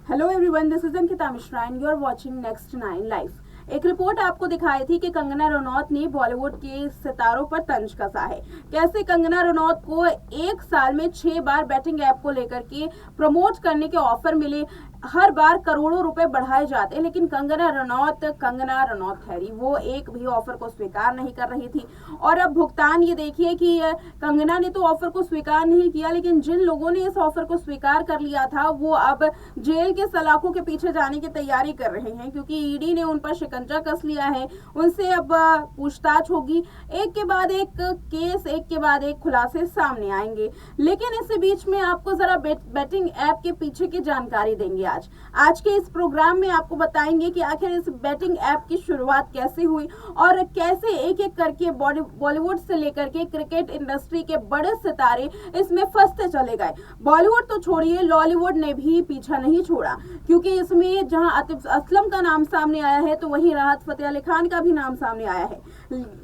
Hello everyone, this is Ankita Mishra and you are watching next 9 live. एक report आपको दिखाई थी कि कंगना रनौत ने बॉलीवुड के सितारों पर तंज कसा है। कैसे कंगना रनौत को एक साल में 6 बार बैटिंग ऐप को लेकर के प्रमोट करने के ऑफर मिले, हर बार करोड़ों रुपए बढ़ाए जाते हैं, लेकिन कंगना रनौत ठहरी। वो एक भी ऑफर को स्वीकार नहीं कर रही थी। और अब भुगतान ये देखिए कि कंगना ने तो ऑफर को स्वीकार नहीं किया, लेकिन जिन लोगों ने इस ऑफर को स्वीकार कर लिया था वो अब जेल के सलाखों के पीछे जाने की तैयारी कर रहे हैं, क्योंकि ईडी ने उन पर शिकंजा कस लिया है। उनसे अब पूछताछ होगी। एक के बाद एक केस, एक के बाद एक खुलासे सामने आएंगे। लेकिन इसी बीच में आपको जरा बैटिंग ऐप के पीछे की जानकारी देंगे। आज के इस प्रोग्राम में आपको बताएंगे कि आखिर इस बैटिंग ऐप की शुरुआत कैसे हुई और कैसे एक एक करके बॉलीवुड से लेकर के क्रिकेट इंडस्ट्री के बड़े सितारे इसमें फंसते चले गए। बॉलीवुड तो छोड़िए, लॉलीवुड ने भी पीछा नहीं छोड़ा, क्योंकि इसमें जहां आतिफ असलम का नाम सामने आया है तो वहीं राहत फतेह अली खान का भी नाम सामने आया है।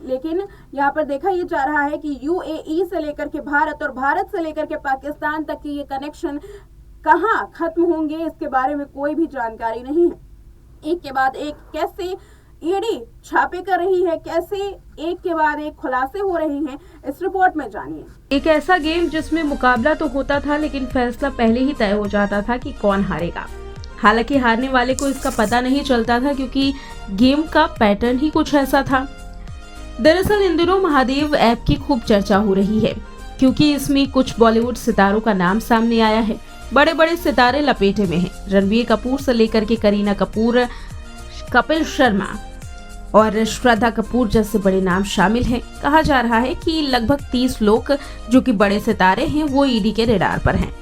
लेकिन यहाँ पर देखा यह जा रहा है कि यूएई से लेकर के भारत और भारत से लेकर के पाकिस्तान तक की ये कनेक्शन कहां खत्म होंगे, इसके बारे में कोई भी जानकारी नहीं है। एक के बाद एक कैसे ईडी छापे कर रही है, कैसे एक के बाद एक खुलासे हो रहे हैं, इस रिपोर्ट में जानिए। एक ऐसा गेम जिसमें मुकाबला तो होता था, लेकिन फैसला पहले ही तय हो जाता था कि कौन हारेगा। हालांकि हारने वाले को इसका पता नहीं चलता था, क्योंकि गेम का पैटर्न ही कुछ ऐसा था। दरअसल इन दिनों महादेव ऐप की खूब चर्चा हो रही है, क्योंकि इसमें कुछ बॉलीवुड सितारों का नाम सामने आया है। बड़े बड़े सितारे लपेटे में हैं। रणबीर कपूर से लेकर के करीना कपूर, कपिल शर्मा और श्रद्धा कपूर जैसे बड़े नाम शामिल हैं। कहा जा रहा है कि लगभग 30 लोग जो कि बड़े सितारे हैं वो ईडी के रडार पर हैं।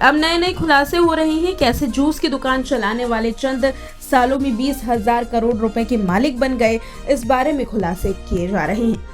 अब नए नए खुलासे हो रहे हैं। कैसे जूस की दुकान चलाने वाले चंद सालों में 20,000 करोड़ रुपए के मालिक बन गए, इस बारे में खुलासे किए जा रहे हैं।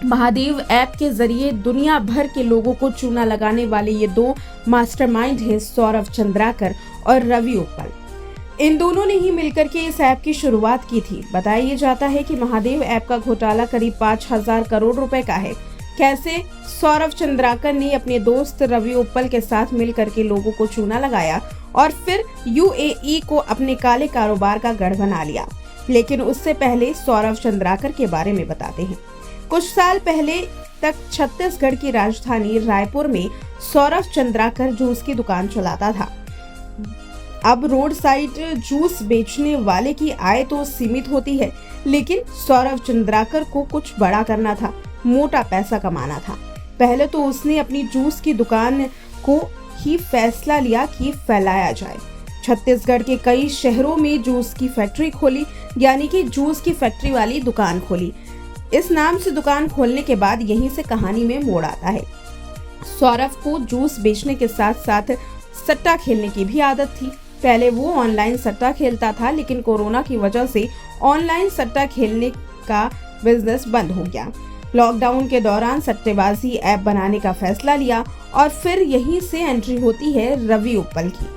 महादेव ऐप के जरिए दुनिया भर के लोगों को चूना लगाने वाले ये दो मास्टरमाइंड हैं, सौरव चंद्राकर और रवि उप्पल। इन दोनों ने ही मिलकर के इस ऐप की शुरुआत की थी। बताया जाता है कि महादेव ऐप का घोटाला करीब 5,000 करोड़ रुपए का है। कैसे सौरव चंद्राकर ने अपने दोस्त रवि उप्पल के साथ मिलकर के लोगों को चूना लगाया और फिर यूएई को अपने काले कारोबार का गढ़ बना लिया। लेकिन उससे पहले सौरव चंद्राकर के बारे में बताते हैं। कुछ साल पहले तक छत्तीसगढ़ की राजधानी रायपुर में सौरव चंद्राकर जूस की दुकान चलाता था। अब रोड साइड जूस बेचने वाले की आय तो सीमित होती है, लेकिन सौरव चंद्राकर को कुछ बड़ा करना था, मोटा पैसा कमाना था। पहले तो उसने अपनी जूस की दुकान को ही फैसला लिया कि फैलाया जाए। छत्तीसगढ़ के कई शहरों में जूस की फैक्ट्री खोली, यानी कि जूस की फैक्ट्री वाली दुकान खोली। इस नाम से दुकान खोलने के बाद यहीं से कहानी में मोड़ आता है। सौरव को जूस बेचने के साथ साथ सट्टा खेलने की भी आदत थी। पहले वो ऑनलाइन सट्टा खेलता था, लेकिन कोरोना की वजह से ऑनलाइन सट्टा खेलने का बिजनेस बंद हो गया। लॉकडाउन के दौरान सट्टेबाजी ऐप बनाने का फैसला लिया और फिर यहीं से एंट्री होती है रवि उप्पल की।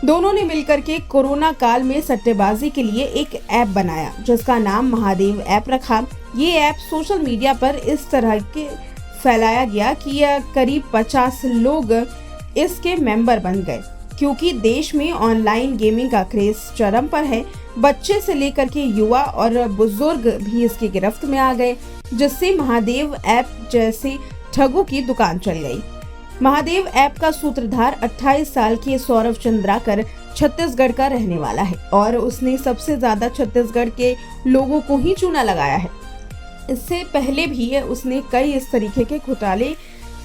दोनों ने मिलकर के कोरोना काल में सट्टेबाजी के लिए एक ऐप बनाया, जिसका नाम महादेव ऐप रखा। ये ऐप सोशल मीडिया पर इस तरह के फैलाया गया कि करीब 50 लोग इसके मेंबर बन गए, क्योंकि देश में ऑनलाइन गेमिंग का क्रेज चरम पर है। बच्चे से लेकर के युवा और बुजुर्ग भी इसकी गिरफ्त में आ गए, जिससे महादेव ऐप जैसे ठगों की दुकान चल गई। महादेव ऐप का सूत्रधार 28 साल के सौरव चंद्राकर छत्तीसगढ़ का रहने वाला है और उसने सबसे ज्यादा छत्तीसगढ़ के लोगों को ही चूना लगाया है। इससे पहले भी उसने कई इस तरीके के घोटाले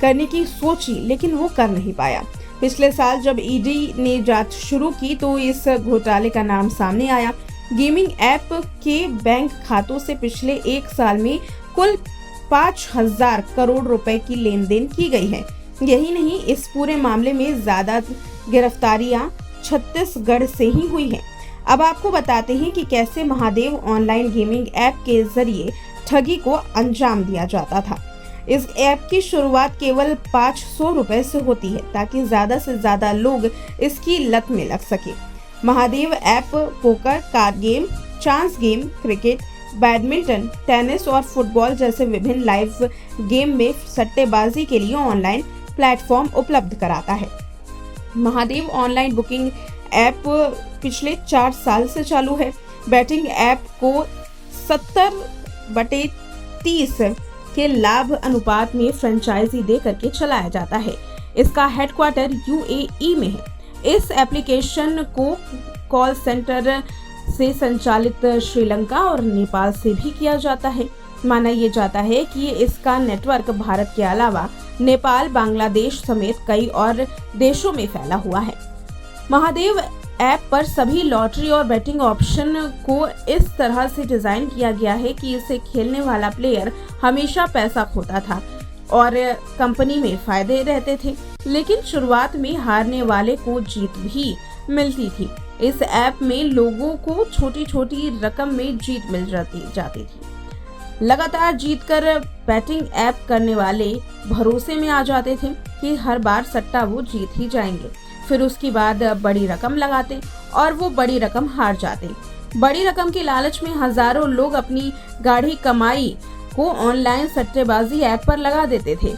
करने की सोची, लेकिन वो कर नहीं पाया। पिछले साल जब ईडी ने जांच शुरू की तो इस घोटाले का नाम सामने आया। गेमिंग ऐप के बैंक खातों से पिछले एक साल में कुल 5,000 करोड़ रुपए की लेन देन की गई है। यही नहीं, इस पूरे मामले में ज्यादा गिरफ्तारियां छत्तीसगढ़ से ही हुई हैं। अब आपको बताते हैं कि कैसे महादेव ऑनलाइन गेमिंग ऐप के जरिए ठगी को अंजाम दिया जाता था। इस ऐप की शुरुआत केवल 500 रुपए से होती है, ताकि ज्यादा से ज्यादा लोग इसकी लत में लग सके। Mahadev app poker, card game, chance game, cricket, badminton, tennis और फुटबॉल जैसे विभिन्न लाइव गेम में सट्टेबाजी के लिए ऑनलाइन प्लेटफॉर्म उपलब्ध कराता है। महादेव ऑनलाइन बुकिंग ऐप पिछले 4 साल से चालू है। बैटिंग ऐप को 70/30 के लाभ अनुपात में फ्रेंचाइजी दे करके चलाया जाता है। इसका हेडक्वार्टर यूएई में है। इस एप्लीकेशन को कॉल सेंटर से संचालित श्रीलंका और नेपाल से भी किया जाता है। माना यह जाता है कि इसका नेटवर्क भारत के अलावा नेपाल, बांग्लादेश समेत कई और देशों में फैला हुआ है। महादेव ऐप पर सभी लॉटरी और बेटिंग ऑप्शन को इस तरह से डिजाइन किया गया है कि इसे खेलने वाला प्लेयर हमेशा पैसा खोता था और कंपनी में फायदे रहते थे, लेकिन शुरुआत में हारने वाले को जीत भी मिलती थी। इस ऐप में लोगों को छोटी छोटी रकम में जीत मिल जाती थी। लगातार जीतकर बैटिंग ऐप करने वाले भरोसे में आ जाते थे कि हर बार सट्टा वो जीत ही जाएंगे। फिर उसके बाद बड़ी रकम लगाते और वो बड़ी रकम हार जाते। बड़ी रकम के लालच में हजारों लोग अपनी गाढ़ी कमाई को ऑनलाइन सट्टेबाजी ऐप पर लगा देते थे।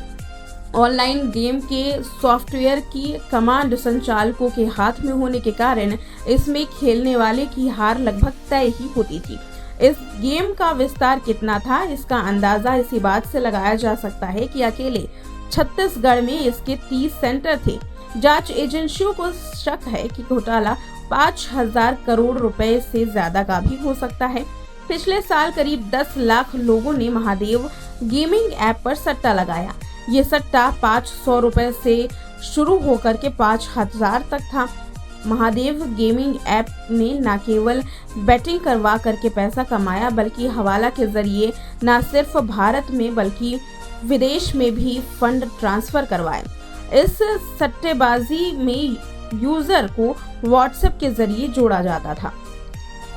ऑनलाइन गेम के सॉफ्टवेयर की कमांड संचालकों के हाथ में होने के कारण इसमें खेलने वाले की हार लगभग तय ही होती थी। इस गेम का विस्तार कितना था, इसका अंदाजा इसी बात से लगाया जा सकता है कि अकेले छत्तीसगढ़ में इसके 30 सेंटर थे। जांच एजेंसियों को शक है कि घोटाला 5,000 करोड़ रुपए से ज्यादा का भी हो सकता है। पिछले साल करीब 10 लाख लोगों ने महादेव गेमिंग ऐप पर सट्टा लगाया। ये सट्टा 500 रुपए से शुरू होकर के 5,000 तक था। महादेव गेमिंग ऐप ने न केवल बैटिंग करवा करके पैसा कमाया, बल्कि हवाला के जरिए न सिर्फ भारत में बल्कि विदेश में भी फंड ट्रांसफर करवाए। इस सट्टेबाजी में यूजर को व्हाट्सएप के जरिए जोड़ा जाता था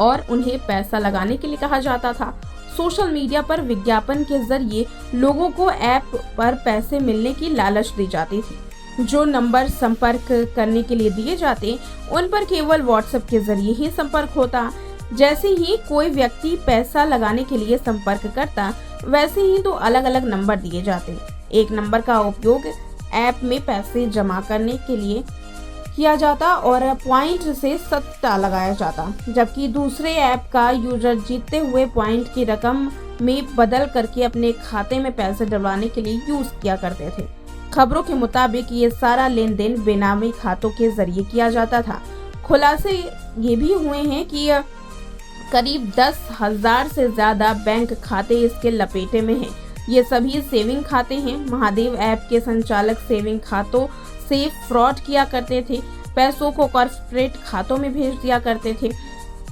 और उन्हें पैसा लगाने के लिए कहा जाता था। सोशल मीडिया पर विज्ञापन के जरिए लोगों को ऐप पर पैसे मिलने की लालच दी जाती थी। जो नंबर संपर्क करने के लिए दिए जाते उन पर केवल व्हाट्सएप के जरिए ही संपर्क होता। जैसे ही कोई व्यक्ति पैसा लगाने के लिए संपर्क करता, वैसे ही 2 अलग-अलग नंबर दिए जाते। एक नंबर का उपयोग ऐप में पैसे जमा करने के लिए किया जाता और पॉइंट से सट्टा लगाया जाता, जबकि दूसरे ऐप का यूजर जीतते हुए पॉइंट की रकम में बदल करके अपने खाते में पैसे डलवाने के लिए यूज किया करते थे। खबरों के मुताबिक ये सारा लेन देन बेनामी खातों के जरिए किया जाता था। खुलासे ये भी हुए हैं कि करीब 10,000 से ज्यादा बैंक खाते इसके लपेटे में हैं। ये सभी सेविंग खाते हैं। महादेव ऐप के संचालक सेविंग खातों से फ्रॉड किया करते थे, पैसों को कॉर्पोरेट खातों में भेज दिया करते थे।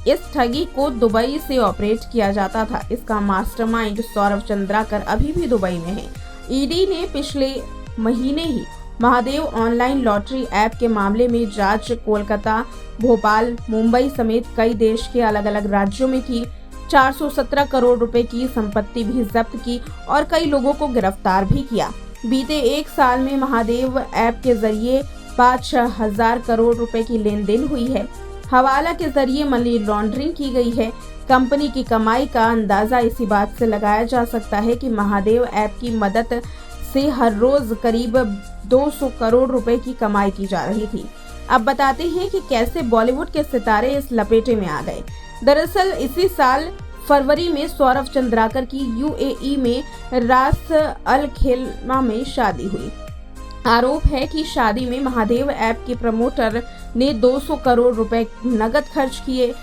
इस ठगी को दुबई से ऑपरेट किया जाता था। इसका मास्टरमाइंड सौरभ चंद्राकर अभी भी दुबई में है। ईडी ने पिछले महीने ही महादेव ऑनलाइन लॉटरी ऐप के मामले में जांच कोलकाता, भोपाल, मुंबई समेत कई देश के अलग अलग राज्यों में की। 417 करोड़ रुपए की संपत्ति भी जब्त की और कई लोगों को गिरफ्तार भी किया। बीते 1 साल में महादेव ऐप के जरिए 5,000 करोड़ रुपए की लेन देन हुई है। हवाला के जरिए मनी लॉन्ड्रिंग की गई है। कंपनी की कमाई का अंदाजा इसी बात से लगाया जा सकता है कि महादेव ऐप की मदद से हर रोज करीब 200 करोड़ रुपए की कमाई की जा रही थी। अब बताते हैं कि कैसे बॉलीवुड के सितारे इस लपेटे में आ गए। दरअसल इसी साल फरवरी में सौरभ चंद्राकर की यूएई में रास अल खेमा में शादी हुई। आरोप है कि शादी में महादेव ऐप के प्रमोटर ने 200 करोड़ रुपए नकद खर्च किए।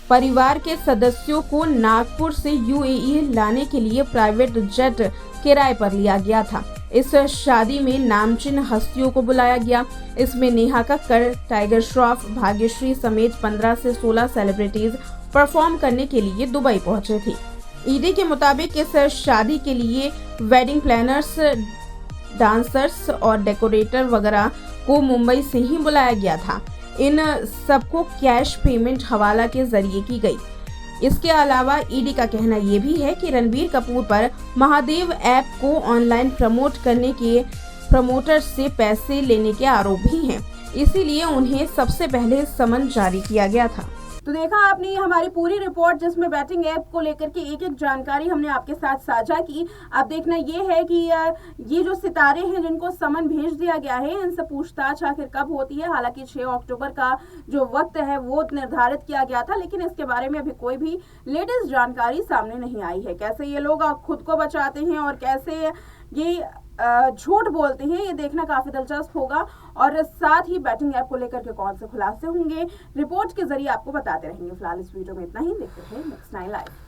परिवार के सदस्यों को नागपुर से यूएई लाने के लिए प्राइवेट जेट किराए पर लिया गया था। इस शादी में नामचीन हस्तियों को बुलाया गया। इसमें नेहा कक्कड़, टाइगर श्रॉफ, भाग्यश्री समेत 15 से 16 सेलिब्रिटीज परफॉर्म करने के लिए दुबई पहुंचे थे। ईडी के मुताबिक इस शादी के लिए वेडिंग प्लानर्स, डांसर्स और डेकोरेटर वगैरह को मुंबई से ही बुलाया गया था। इन सबको कैश पेमेंट हवाला के जरिए की गई। इसके अलावा ईडी का कहना यह भी है कि रणबीर कपूर पर महादेव ऐप को ऑनलाइन प्रमोट करने के प्रमोटर से पैसे लेने के आरोप भी हैं। इसीलिए उन्हें सबसे पहले समन जारी किया गया था। तो देखा आपने हमारी पूरी रिपोर्ट, जिसमें बैटिंग ऐप को लेकर के एक एक जानकारी हमने आपके साथ साझा की। अब देखना ये है कि ये जो सितारे हैं जिनको समन भेज दिया गया है, इनसे पूछताछ आखिर कब होती है। हालांकि 6 अक्टूबर का जो वक्त है वो निर्धारित किया गया था, लेकिन इसके बारे में अभी कोई भी लेटेस्ट जानकारी सामने नहीं आई है। कैसे ये लोग खुद को बचाते हैं और कैसे ये झूठ बोलते हैं, ये देखना काफी दिलचस्प होगा। और साथ ही बैटिंग ऐप को लेकर के कौन से खुलासे होंगे, रिपोर्ट के जरिए आपको बताते रहेंगे। फिलहाल इस वीडियो में इतना ही। देखते हैं नेक्स्ट 9 लाइव।